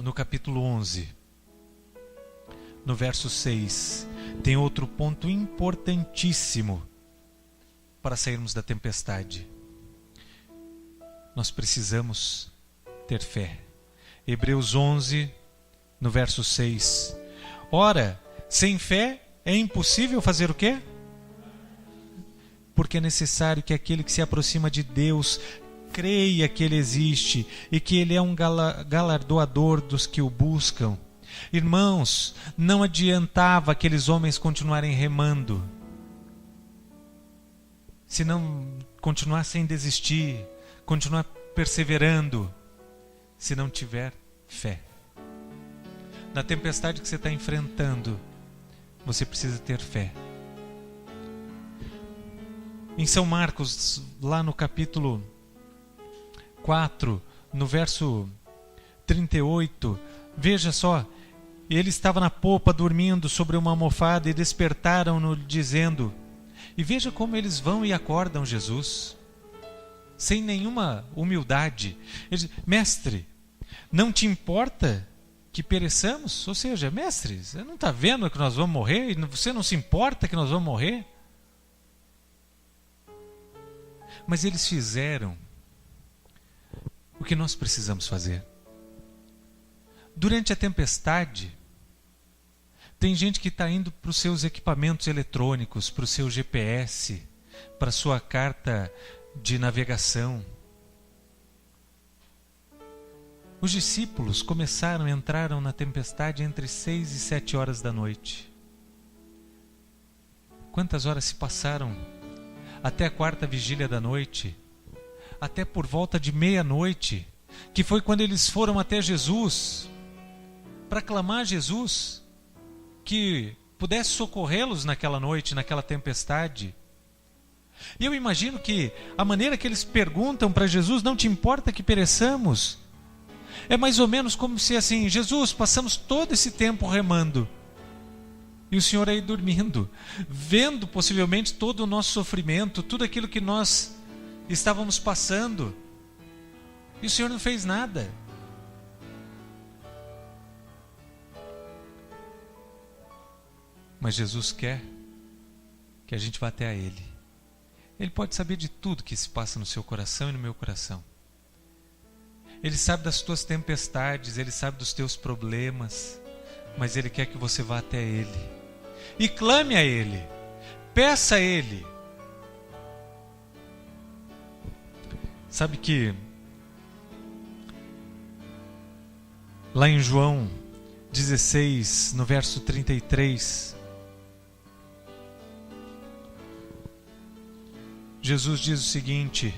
no capítulo 11, no verso 6, tem outro ponto importantíssimo para sairmos da tempestade. Nós precisamos ter fé. Hebreus 11, no verso 6. Ora, sem fé é impossível fazer o quê? Porque é necessário que aquele que se aproxima de Deus creia que Ele existe e que Ele é um galardoador dos que o buscam. Irmãos, não adiantava aqueles homens continuarem remando, se não continuar sem desistir, continuar perseverando, se não tiver fé. Na tempestade que você está enfrentando, você precisa ter fé. Em São Marcos, lá no capítulo 4, no verso 38, veja só, ele estava na popa dormindo sobre uma almofada e despertaram-no dizendo, e veja como eles vão e acordam Jesus, sem nenhuma humildade. Eles, mestre, não te importa que pereçamos? Ou seja, mestre, você não está vendo que nós vamos morrer? E você não se importa que nós vamos morrer? Mas eles fizeram o que nós precisamos fazer. Durante a tempestade, tem gente que está indo para os seus equipamentos eletrônicos, para o seu GPS, para a sua carta de navegação. Os discípulos entraram na tempestade entre 6 e 7 horas da noite. Quantas horas se passaram? Até a quarta vigília da noite, até por volta de meia-noite, que foi quando eles foram até Jesus, para clamar a Jesus, que pudesse socorrê-los naquela noite, naquela tempestade. E eu imagino que a maneira que eles perguntam para Jesus, não te importa que pereçamos? É mais ou menos como se assim, Jesus, passamos todo esse tempo remando, e o Senhor aí dormindo, vendo possivelmente todo o nosso sofrimento, tudo aquilo que nós estávamos passando, e o Senhor não fez nada. Mas Jesus quer que a gente vá até a Ele. Ele pode saber de tudo que se passa no seu coração e no meu coração. Ele sabe das tuas tempestades, Ele sabe dos teus problemas, mas Ele quer que você vá até Ele e clame a Ele, peça a Ele. Sabe que lá em João 16, no verso 33, Jesus diz o seguinte: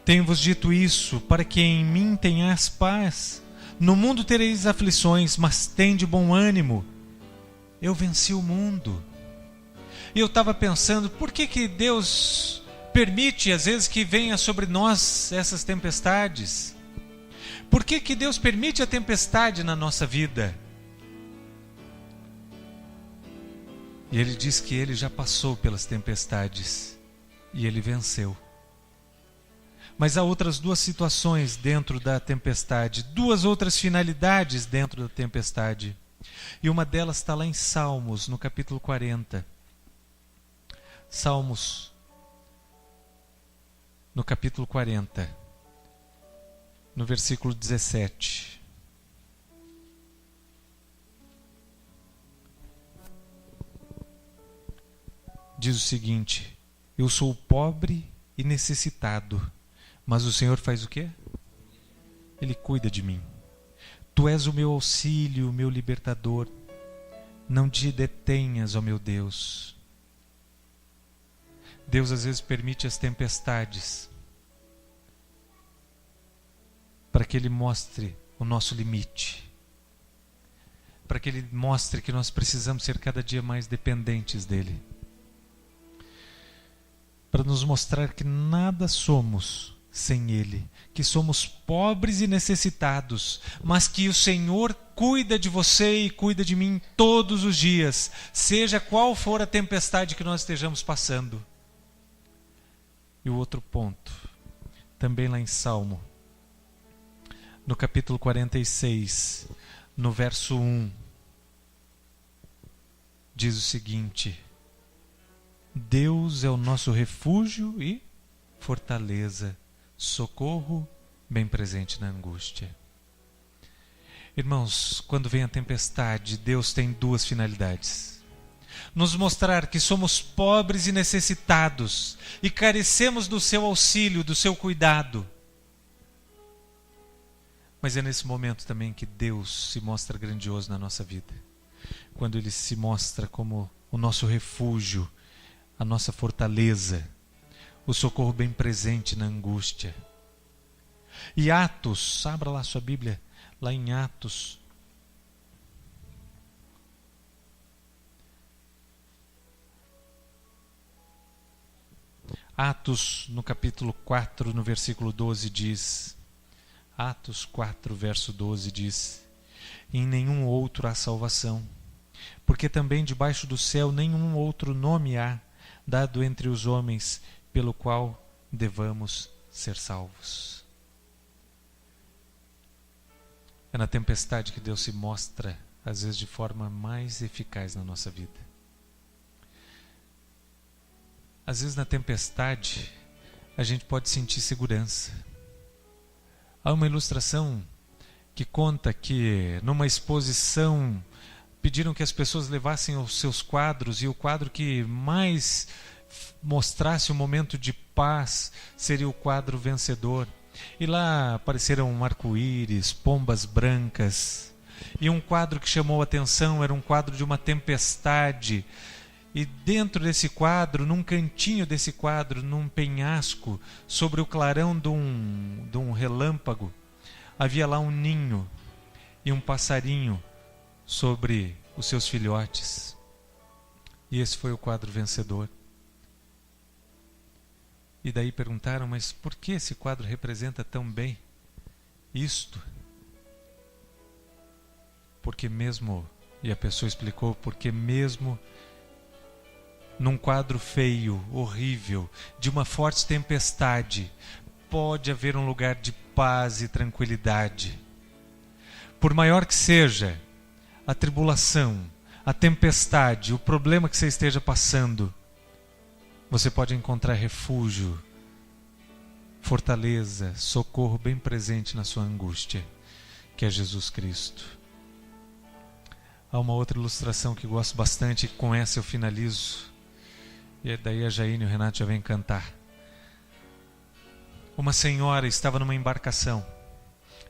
tenho-vos dito isso, para que em mim tenhais paz. No mundo tereis aflições, mas tende bom ânimo. Eu venci o mundo. E eu estava pensando, por que Deus permite às vezes que venha sobre nós essas tempestades? Por que Deus permite a tempestade na nossa vida? E Ele diz que Ele já passou pelas tempestades e Ele venceu. Mas há outras duas situações dentro da tempestade, duas outras finalidades dentro da tempestade. E uma delas está lá em Salmos, no capítulo 40. Salmos, no capítulo 40, no versículo 17. Diz o seguinte: eu sou pobre e necessitado, mas o Senhor faz o quê? Ele cuida de mim. Tu és o meu auxílio, o meu libertador. Não te detenhas, ó meu Deus. Deus às vezes permite as tempestades para que Ele mostre o nosso limite, para que Ele mostre que nós precisamos ser cada dia mais dependentes dEle, para nos mostrar que nada somos sem Ele, que somos pobres e necessitados, mas que o Senhor cuida de você e cuida de mim todos os dias, seja qual for a tempestade que nós estejamos passando. E o outro ponto, também lá em Salmo no capítulo 46, no verso 1, diz o seguinte: Deus é o nosso refúgio e fortaleza, socorro bem presente na angústia. Irmãos, quando vem a tempestade, Deus tem duas finalidades: nos mostrar que somos pobres e necessitados e carecemos do seu auxílio, do seu cuidado. Mas é nesse momento também que Deus se mostra grandioso na nossa vida. Quando Ele se mostra como o nosso refúgio, a nossa fortaleza, o socorro bem presente na angústia. E Atos, abra lá sua Bíblia, lá em Atos. Atos, no capítulo 4, no versículo 12, diz... Atos 4, verso 12 diz: Em nenhum outro há salvação, porque também debaixo do céu nenhum outro nome há, dado entre os homens, pelo qual devamos ser salvos. É na tempestade que Deus se mostra, às vezes de forma mais eficaz na nossa vida. Às vezes na tempestade a gente pode sentir segurança. Há uma ilustração que conta que numa exposição pediram que as pessoas levassem os seus quadros, e o quadro que mais mostrasse um momento de paz seria o quadro vencedor. E lá apareceram um arco-íris, pombas brancas, e um quadro que chamou a atenção era um quadro de uma tempestade. E dentro desse quadro, num cantinho desse quadro, num penhasco, sobre o clarão de um relâmpago, havia lá um ninho e um passarinho sobre os seus filhotes. E esse foi o quadro vencedor. E daí perguntaram, mas por que esse quadro representa tão bem isto? Porque mesmo, e a pessoa explicou, porque mesmo num quadro feio, horrível, de uma forte tempestade, pode haver um lugar de paz e tranquilidade. Por maior que seja a tribulação, a tempestade, o problema que você esteja passando, você pode encontrar refúgio, fortaleza, socorro bem presente na sua angústia, que é Jesus Cristo. Há uma outra ilustração que gosto bastante, e com essa eu finalizo. E daí a Jaine e o Renato já vêm cantar. Uma senhora estava numa embarcação.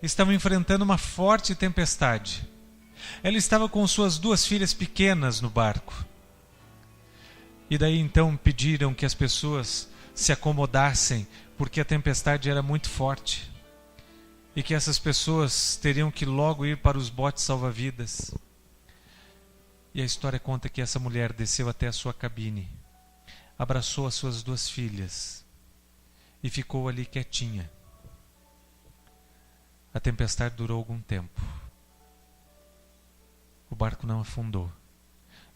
Estava enfrentando uma forte tempestade. Ela estava com suas duas filhas pequenas no barco. E daí então pediram que as pessoas se acomodassem, porque a tempestade era muito forte. E que essas pessoas teriam que logo ir para os botes salva-vidas. E a história conta que essa mulher desceu até a sua cabine, abraçou as suas duas filhas e ficou ali quietinha. A tempestade durou algum tempo. O barco não afundou,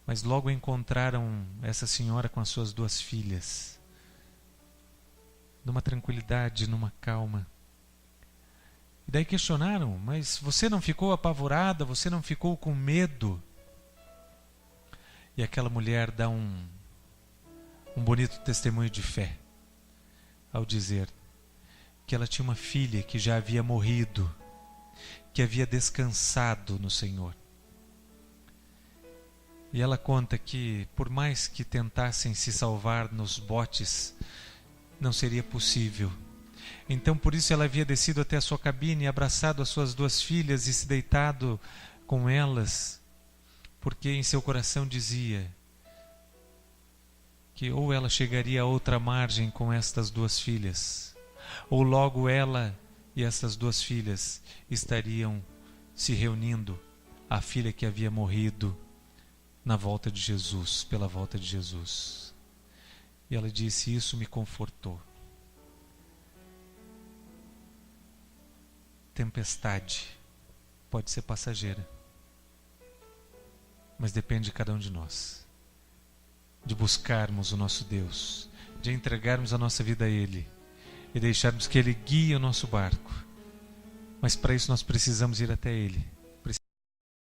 mas logo encontraram essa senhora com as suas duas filhas, numa tranquilidade, numa calma. E daí questionaram, mas você não ficou apavorada? Você não ficou com medo? E aquela mulher dá um bonito testemunho de fé, ao dizer que ela tinha uma filha que já havia morrido, que havia descansado no Senhor. E ela conta que, por mais que tentassem se salvar nos botes, não seria possível. Então, por isso, ela havia descido até a sua cabine, abraçado as suas duas filhas e se deitado com elas, porque em seu coração dizia que ou ela chegaria a outra margem com estas duas filhas, ou logo ela e essas duas filhas estariam se reunindo, a filha que havia morrido na volta de Jesus, pela volta de Jesus. E ela disse, isso me confortou. Tempestade pode ser passageira, mas depende de cada um de nós, de buscarmos o nosso Deus, de entregarmos a nossa vida a Ele e deixarmos que Ele guie o nosso barco, Mas para isso nós precisamos ir até Ele.